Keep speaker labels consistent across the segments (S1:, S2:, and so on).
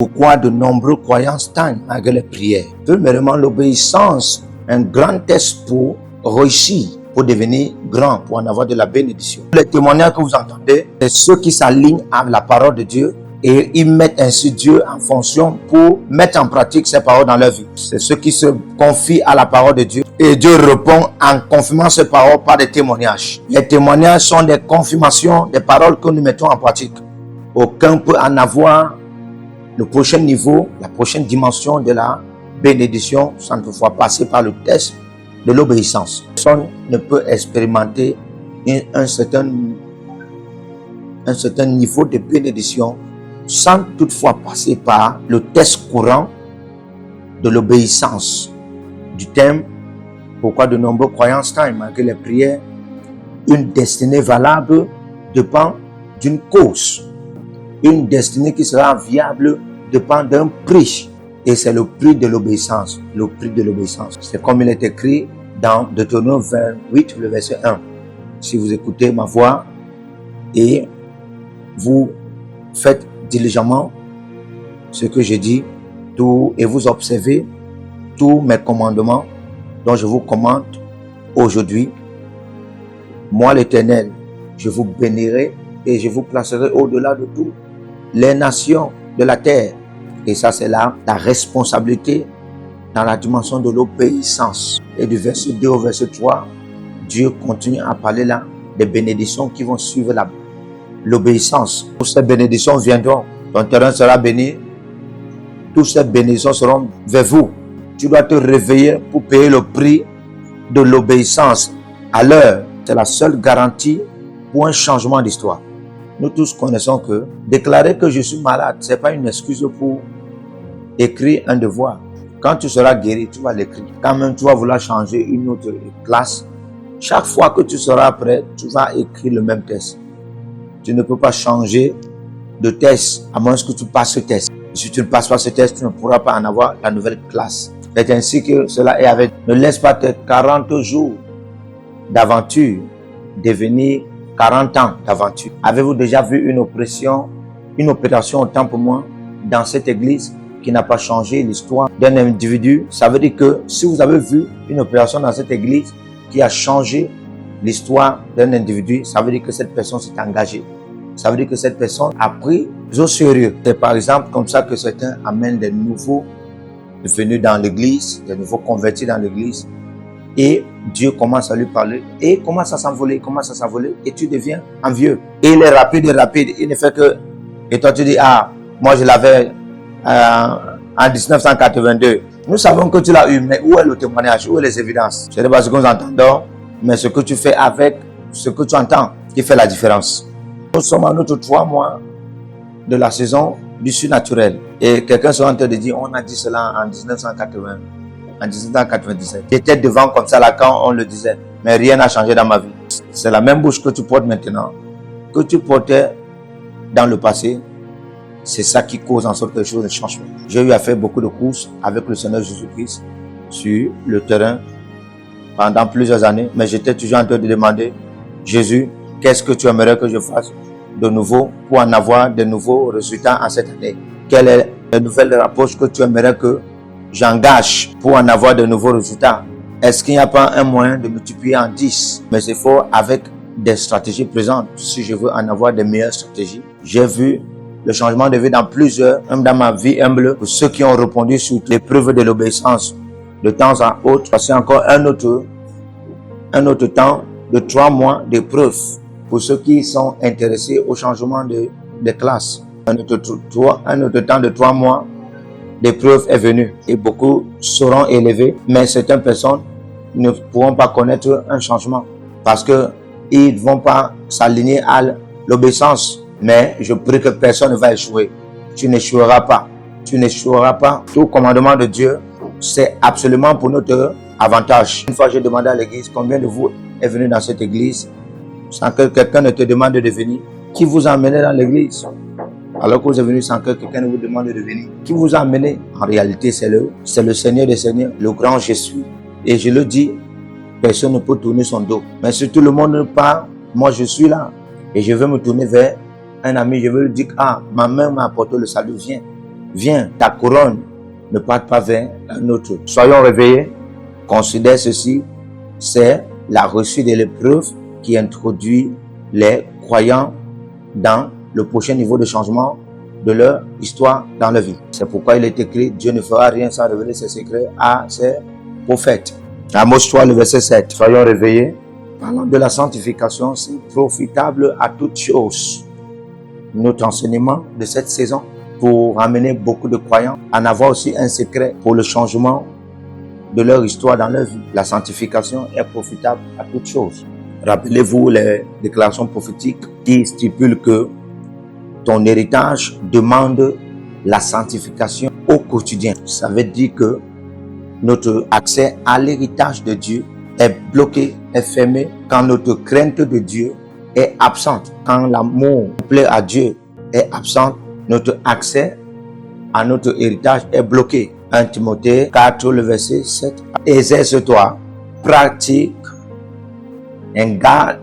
S1: Pourquoi de nombreux croyants stagnent malgré les prières? Premièrement, l'obéissance, un grand test pour réussir, pour devenir grand, pour en avoir de la bénédiction. Les témoignages que vous entendez, c'est ceux qui s'alignent à la parole de Dieu et ils mettent ainsi Dieu en fonction pour mettre en pratique ces paroles dans leur vie. C'est ceux qui se confient à la parole de Dieu et Dieu répond en confirmant ces paroles par des témoignages. Les témoignages sont des confirmations des paroles que nous mettons en pratique. Aucun peut en avoir le prochain niveau, la prochaine dimension de la bénédiction sans toutefois passer par le test de l'obéissance. Personne ne peut expérimenter un certain niveau de bénédiction sans toutefois passer par le test courant de l'obéissance. Du thème, pourquoi de nombreux croyants stagnent malgré les prières, une destinée valable dépend d'une cause. Une destinée qui sera viable dépend d'un prix. Et c'est le prix de l'obéissance. Le prix de l'obéissance. C'est comme il est écrit dans Deutéronome 28, le verset 1. Si vous écoutez ma voix et vous faites diligemment ce que je dis, et vous observez tous mes commandements dont je vous commande aujourd'hui, moi l'Éternel, je vous bénirai et je vous placerai au-delà de tout les nations de la terre. Et ça, c'est là la responsabilité dans la dimension de l'obéissance. Et du verset 2 au verset 3, Dieu continue à parler là des bénédictions qui vont suivre l'obéissance. Toutes ces bénédictions viendront. Ton terrain sera béni. Toutes ces bénédictions seront vers vous. Tu dois te réveiller pour payer le prix de l'obéissance à l'heure. C'est la seule garantie pour un changement d'histoire. Nous tous connaissons que déclarer que je suis malade, ce n'est pas une excuse pour écrire un devoir. Quand tu seras guéri, tu vas l'écrire. Quand même tu vas vouloir changer une autre classe, chaque fois que tu seras prêt, tu vas écrire le même test. Tu ne peux pas changer de test à moins que tu passes ce test. Si tu ne passes pas ce test, tu ne pourras pas en avoir la nouvelle classe. C'est ainsi que cela est avec. Ne laisse pas tes 40 jours d'aventure devenir 40 ans d'aventure. Avez-vous déjà vu une opération autant pour moi dans cette église qui n'a pas changé l'histoire d'un individu? Ça veut dire que si vous avez vu une opération dans cette église qui a changé l'histoire d'un individu, ça veut dire que cette personne s'est engagée. Ça veut dire que cette personne a pris au sérieux. C'est par exemple comme ça que certains amènent des nouveaux venus dans l'église, des nouveaux convertis dans l'église. Et Dieu commence à lui parler et commence à s'envoler, et tu deviens envieux. Et il est rapide, il ne fait que... Et toi tu dis, ah, moi je l'avais en 1982. Nous savons que tu l'as eu, mais où est le témoignage, où est les évidences? Ce n'est pas ce que nous entendons, mais ce que tu fais avec ce que tu entends qui fait la différence. Nous sommes à notre 3 mois de la saison du surnaturel. Et quelqu'un sera en train de dire, on a dit cela en 1980. En 1997. J'étais devant comme ça là quand on le disait. Mais rien n'a changé dans ma vie. C'est la même bouche que tu portes maintenant, que tu portais dans le passé. C'est ça qui cause en sorte que les choses ne changent pas. J'ai eu à faire beaucoup de courses avec le Seigneur Jésus-Christ sur le terrain pendant plusieurs années. Mais j'étais toujours en train de demander, Jésus, qu'est-ce que tu aimerais que je fasse de nouveau pour en avoir de nouveaux résultats en cette année? Quelle est la nouvelle approche que tu aimerais que j'engage pour en avoir de nouveaux résultats? Est-ce qu'il n'y a pas un moyen de multiplier en 10? Mais c'est fort avec des stratégies présentes. Si je veux en avoir de meilleures stratégies, j'ai vu le changement de vie dans plusieurs, même dans ma vie humble, pour ceux qui ont répondu sur l'épreuve de l'obéissance de temps à autre. C'est encore un autre temps de 3 mois d'épreuve pour ceux qui sont intéressés au changement de classe. Un autre temps de 3 mois l'épreuve est venue et beaucoup seront élevés, mais certaines personnes ne pourront pas connaître un changement parce qu'ils ne vont pas s'aligner à l'obéissance. Mais je prie que personne ne va échouer. Tu n'échoueras pas. Tu n'échoueras pas. Tout commandement de Dieu, c'est absolument pour notre avantage. Une fois, j'ai demandé à l'église combien de vous est venu dans cette église sans que quelqu'un ne te demande de venir. Qui vous a amené dans l'église? Alors que vous êtes venu sans que quelqu'un ne vous demande de venir. Qui vous a amené? En réalité, c'est le Seigneur des Seigneurs, le grand je suis. Et je le dis, personne ne peut tourner son dos. Mais si tout le monde part, moi je suis là. Et je veux me tourner vers un ami, je veux lui dire, ah, ma main m'a apporté le salut, viens. Viens, ta couronne ne parte pas vers un autre. Soyons réveillés. Considère ceci, c'est la reçue de l'épreuve qui introduit les croyants dans le prochain niveau de changement de leur histoire dans leur vie. C'est pourquoi il est écrit, Dieu ne fera rien sans révéler ses secrets à ses prophètes. Amos 3, le verset 7. Soyons réveillés. Parlons de la sanctification, c'est profitable à toutes choses. Notre enseignement de cette saison pour amener beaucoup de croyants à en avoir aussi un secret pour le changement de leur histoire dans leur vie. La sanctification est profitable à toutes choses. Rappelez-vous les déclarations prophétiques qui stipulent que ton héritage demande la sanctification au quotidien. Ça veut dire que notre accès à l'héritage de Dieu est bloqué, est fermé quand notre crainte de Dieu est absente. Quand l'amour plaît à Dieu est absent, notre accès à notre héritage est bloqué. 1 Timothée 4, le verset 7. Exerce-toi, pratique,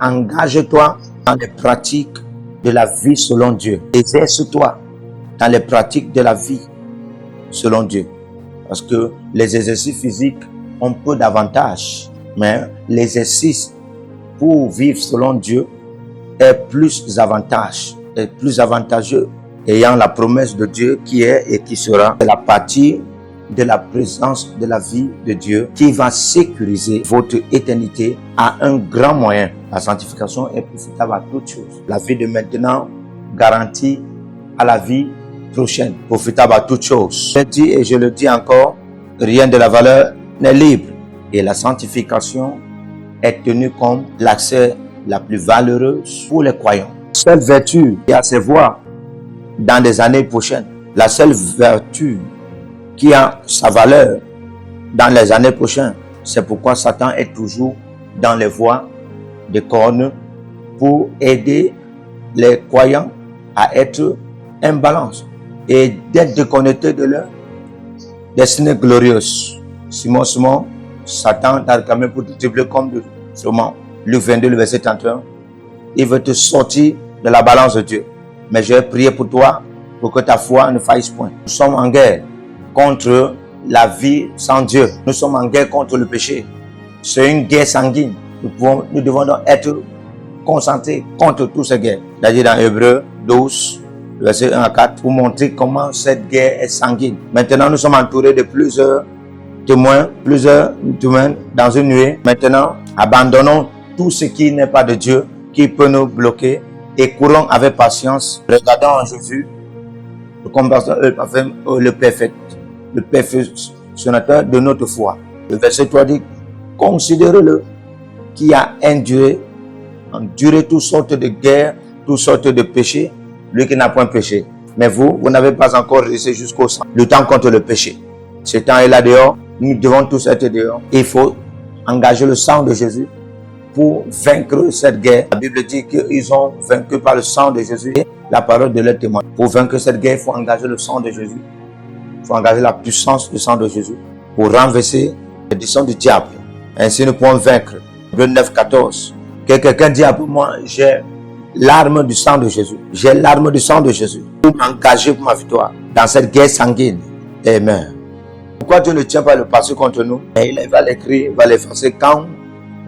S1: engage-toi dans les pratiques de la vie selon Dieu. Exerce-toi dans les pratiques de la vie selon Dieu. Parce que les exercices physiques ont peu d'avantages, mais l'exercice pour vivre selon Dieu est plus avantageux, ayant la promesse de Dieu qui est et qui sera la partie de la présence de la vie de Dieu qui va sécuriser votre éternité à un grand moyen. La sanctification est profitable à toutes choses. La vie de maintenant garantit à la vie prochaine, profitable à toutes choses. Je dis et je le dis encore, rien de la valeur n'est libre. Et la sanctification est tenue comme l'accès la plus valeureuse pour les croyants. Seule vertu qui a ses voies dans les années prochaines, la seule vertu qui a sa valeur dans les années prochaines, c'est pourquoi Satan est toujours dans les voies des cornes pour aider les croyants à être en balance et d'être déconnectés de leur destinée glorieuse. Simon, Satan t'a réclamé pour te tripler comme de saumon. Luc 22, le verset 31. Il veut te sortir de la balance de Dieu. Mais je vais prier pour toi pour que ta foi ne faille point. Nous sommes en guerre contre la vie sans Dieu. Nous sommes en guerre contre le péché. C'est une guerre sanguine. Nous devons donc être concentrés contre toutes ces guerres. C'est-à-dire dans Hébreux 12, verset 1 à 4, pour montrer comment cette guerre est sanguine. Maintenant, nous sommes entourés de plusieurs témoins dans une nuée. Maintenant, abandonnons tout ce qui n'est pas de Dieu, qui peut nous bloquer, et courons avec patience. Regardons en Jésus, le perfectionnateur de notre foi. Le verset 3 dit, considérez-le qui a enduré toutes sortes de guerres, toutes sortes de péchés, lui qui n'a point péché. Mais vous n'avez pas encore réussi jusqu'au sang. Le temps contre le péché. Ce temps est là dehors. Nous devons tous être dehors. Il faut engager le sang de Jésus pour vaincre cette guerre. La Bible dit qu'ils ont vaincu par le sang de Jésus et la parole de leur témoin. Pour vaincre cette guerre, il faut engager le sang de Jésus. Il faut engager la puissance du sang de Jésus pour renverser les décisions du diable. Ainsi, nous pouvons vaincre. Hébreux 9, 14. Que quelqu'un dit après moi, j'ai l'arme du sang de Jésus. J'ai l'arme du sang de Jésus pour m'engager pour ma victoire dans cette guerre sanguine. Amen. Pourquoi Dieu ne tient pas le passé contre nous? Et il va l'écrire, il va l'effacer quand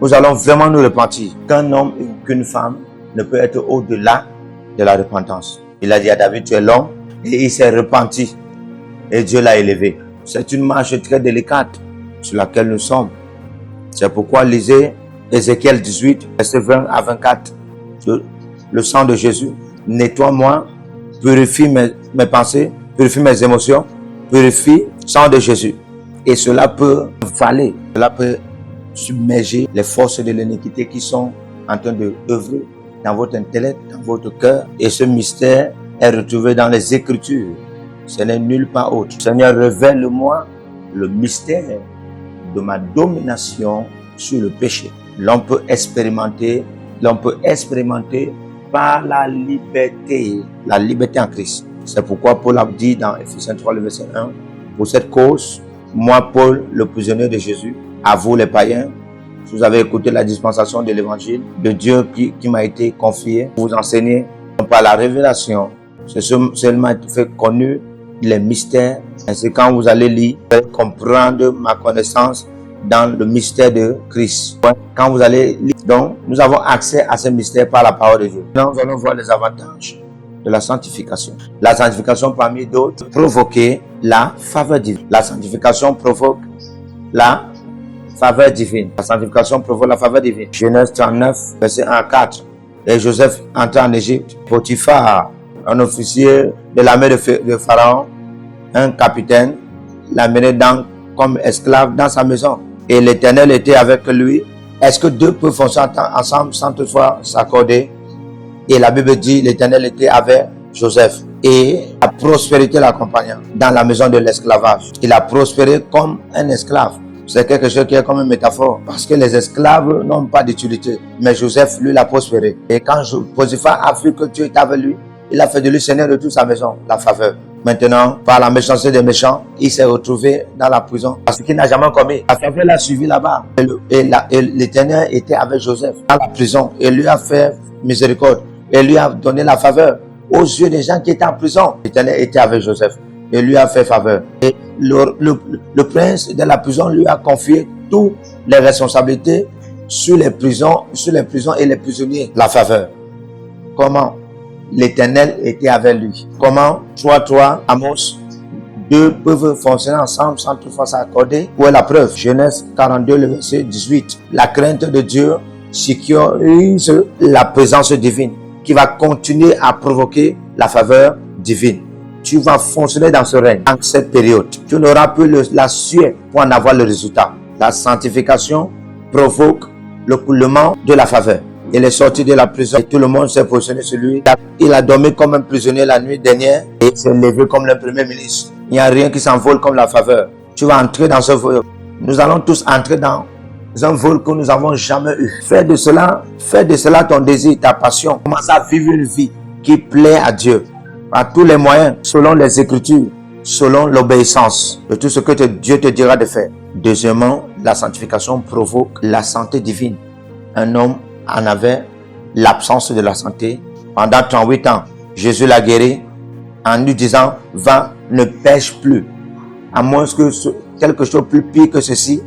S1: nous allons vraiment nous repentir. Qu'un homme ou qu'une femme ne peut être au-delà de la repentance. Il a dit à David, tu es l'homme, et il s'est repenti. Et Dieu l'a élevé. C'est une marche très délicate sur laquelle nous sommes. C'est pourquoi lisez Ézéchiel 18, verset 20 à 24. Le sang de Jésus, nettoie-moi, purifie mes pensées, purifie mes émotions, purifie le sang de Jésus. Et cela peut valer, cela peut submerger les forces de l'iniquité qui sont en train de œuvrer dans votre intellect, dans votre cœur. Et ce mystère est retrouvé dans les Écritures. Ce n'est nulle part autre. Seigneur, révèle-moi le mystère de ma domination sur le péché. L'on peut expérimenter par la liberté en Christ. C'est pourquoi Paul a dit dans Ephésiens 3, le verset 1, pour cette cause, moi, Paul, le prisonnier de Jésus, à vous les païens, vous avez écouté la dispensation de l'évangile de Dieu qui m'a été confié pour vous enseigner par la révélation. C'est seulement fait connu les mystères. C'est quand vous allez lire, vous allez comprendre ma connaissance dans le mystère de Christ. Quand vous allez lire, donc, nous avons accès à ces mystères par la parole de Dieu. Nous allons voir les avantages de la sanctification. La sanctification, parmi d'autres, provoquer la faveur divine. La sanctification provoque la faveur divine. La sanctification provoque la faveur divine. Genèse 39, verset 1 à 4. Et Joseph entra en Égypte. Potiphar, un officier de l'armée de Pharaon, un capitaine, l'a mené comme esclave dans sa maison. Et l'Éternel était avec lui. Est-ce que deux peuvent fonctionner ensemble sans toutefois s'accorder? Et la Bible dit, l'Éternel était avec Joseph. Et la prospérité l'accompagnait dans la maison de l'esclavage. Il a prospéré comme un esclave. C'est quelque chose qui est comme une métaphore. Parce que les esclaves n'ont pas d'utilité. Mais Joseph, lui, l'a prospéré. Et quand Potiphar a vu que Dieu était avec lui, il a fait de lui seigneur de toute sa maison, la faveur. Maintenant, par la méchanceté des méchants, il s'est retrouvé dans la prison parce qu'il n'a jamais commis. La faveur l'a suivi là-bas. Et l'Éternel était avec Joseph dans la prison et lui a fait miséricorde et lui a donné la faveur aux yeux des gens qui étaient en prison. L'Éternel était avec Joseph et lui a fait faveur. Et le prince de la prison lui a confié toutes les responsabilités sur les prisons et les prisonniers. La faveur. Comment? L'Éternel était avec lui. Comment toi, Amos, deux peuvent fonctionner ensemble sans toutefois s'accorder? Où est la preuve? Genèse 42, le verset 18. La crainte de Dieu sécurise la présence divine qui va continuer à provoquer la faveur divine. Tu vas fonctionner dans ce règne en cette période. Tu n'auras plus la sueur pour en avoir le résultat. La sanctification provoque le coulement de la faveur. Il est sorti de la prison et tout le monde s'est positionné sur lui. Il a dormi comme un prisonnier la nuit dernière et s'est levé comme le premier ministre. Il n'y a rien qui s'envole comme la faveur. Tu vas entrer dans ce vol. Nous allons tous entrer dans un vol que nous n'avons jamais eu. Fais de cela ton désir, ta passion. Commence à vivre une vie qui plaît à Dieu. Par tous les moyens, selon les Écritures, selon l'obéissance de tout ce que Dieu te dira de faire. Deuxièmement, la sanctification provoque la santé divine. Un homme en avait l'absence de la santé. Pendant 38 ans, Jésus l'a guéri en lui disant, va, ne pêche plus. À moins que quelque chose plus pire que ceci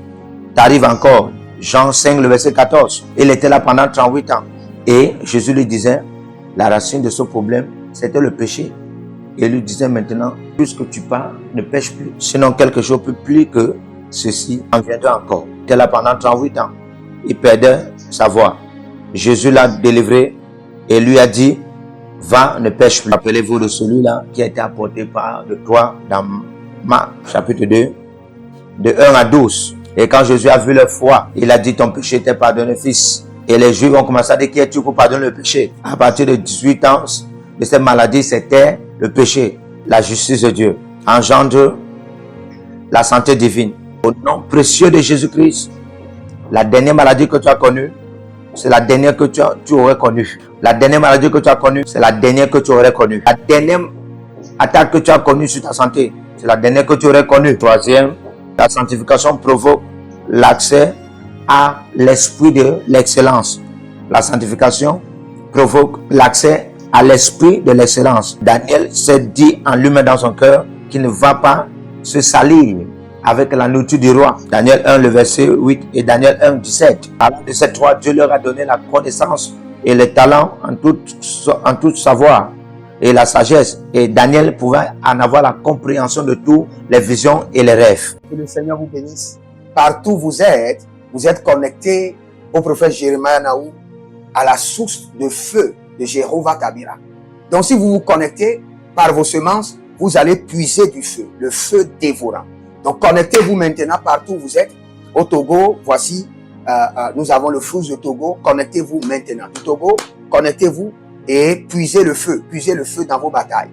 S1: t'arrive encore. Jean 5, le verset 14. Il était là pendant 38 ans. Et Jésus lui disait, la racine de ce problème, c'était le péché. Et lui disait maintenant, puisque tu pars, ne pêche plus. Sinon quelque chose plus pire que ceci en viendra encore. Il était là pendant 38 ans. Il perdait sa voix. Jésus l'a délivré et lui a dit, va, ne pêche plus. Rappelez-vous de celui-là qui a été apporté par de toi dans Marc chapitre 2, de 1 à 12. Et quand Jésus a vu leur foi, il a dit, ton péché t'est pardonné, fils. Et les Juifs ont commencé à dire, qui es-tu pour pardonner le péché? À partir de 18 ans, de cette maladie, c'était le péché. La justice de Dieu engendre la santé divine. Au nom précieux de Jésus-Christ, la dernière maladie que tu as connue, c'est la dernière que tu aurais connue. La dernière maladie que tu as connue, c'est la dernière que tu aurais connue. La dernière attaque que tu as connue sur ta santé, c'est la dernière que tu aurais connue. Troisième, la sanctification provoque l'accès à l'esprit de l'excellence. La sanctification provoque l'accès à l'esprit de l'excellence. Daniel s'est dit en lui-même dans son cœur qu'il ne va pas se salir avec la nourriture du roi. Daniel 1, le verset 8 et Daniel 1, 17. Parlant de ces trois, Dieu leur a donné la connaissance et le talent en tout savoir et la sagesse. Et Daniel pouvait en avoir la compréhension de toutes les visions et les rêves.
S2: Que le Seigneur vous bénisse. Partout où vous êtes connectés au prophète Jérémie Naou, à la source de feu de Jéhovah Tabira. Donc si vous vous connectez par vos semences, vous allez puiser du feu, le feu dévorant. Donc connectez-vous maintenant partout où vous êtes. Au Togo, voici, nous avons le flux de Togo. Connectez-vous maintenant. Du Togo, connectez-vous et puisez le feu dans vos batailles.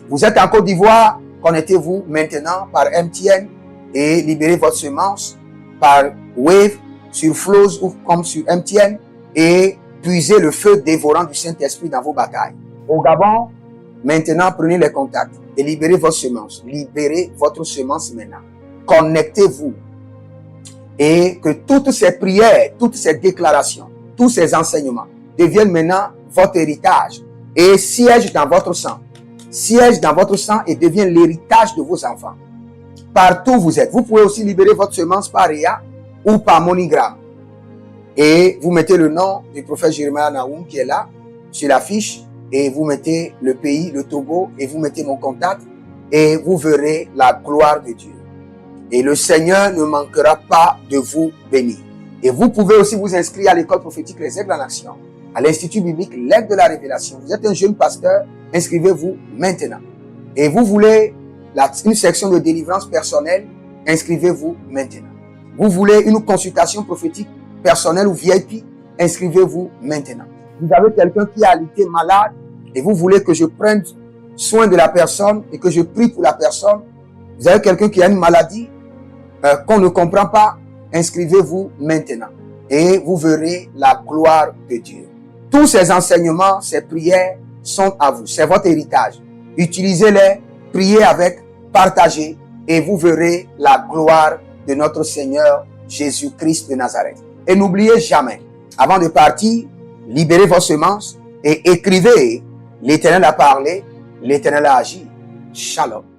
S2: Vous êtes en Côte d'Ivoire, connectez-vous maintenant par MTN et libérez votre semence par Wave sur Flows ou comme sur MTN et puisez le feu dévorant du Saint-Esprit dans vos batailles. Au Gabon, maintenant prenez les contacts et libérez votre semence. Libérez votre semence maintenant. Connectez-vous et que toutes ces prières, toutes ces déclarations, tous ces enseignements deviennent maintenant votre héritage et siègent dans votre sang. siège dans votre sang et devient l'héritage de vos enfants. Partout où vous êtes, vous pouvez aussi libérer votre semence par Réa ou par MoneyGram. Et vous mettez le nom du prophète Jeremiah Nahum qui est là, sur la fiche, et vous mettez le pays, le Togo, et vous mettez mon contact, et vous verrez la gloire de Dieu. Et le Seigneur ne manquera pas de vous bénir. Et vous pouvez aussi vous inscrire à l'école prophétique Les Aigles en Action, à l'Institut biblique L'Aigle de la Révélation. Vous êtes un jeune pasteur, inscrivez-vous maintenant. Et vous voulez une section de délivrance personnelle, inscrivez-vous maintenant. Vous voulez une consultation prophétique personnelle ou VIP, inscrivez-vous maintenant. Vous avez quelqu'un qui a été malade et vous voulez que je prenne soin de la personne et que je prie pour la personne. Vous avez quelqu'un qui a une maladie qu'on ne comprend pas, inscrivez-vous maintenant et vous verrez la gloire de Dieu. Tous ces enseignements, ces prières sont à vous. C'est votre héritage. Utilisez-les, priez avec, partagez et vous verrez la gloire de notre Seigneur Jésus-Christ de Nazareth. Et n'oubliez jamais, avant de partir, libérez vos semences et écrivez, l'Éternel a parlé, l'Éternel a agi. Shalom.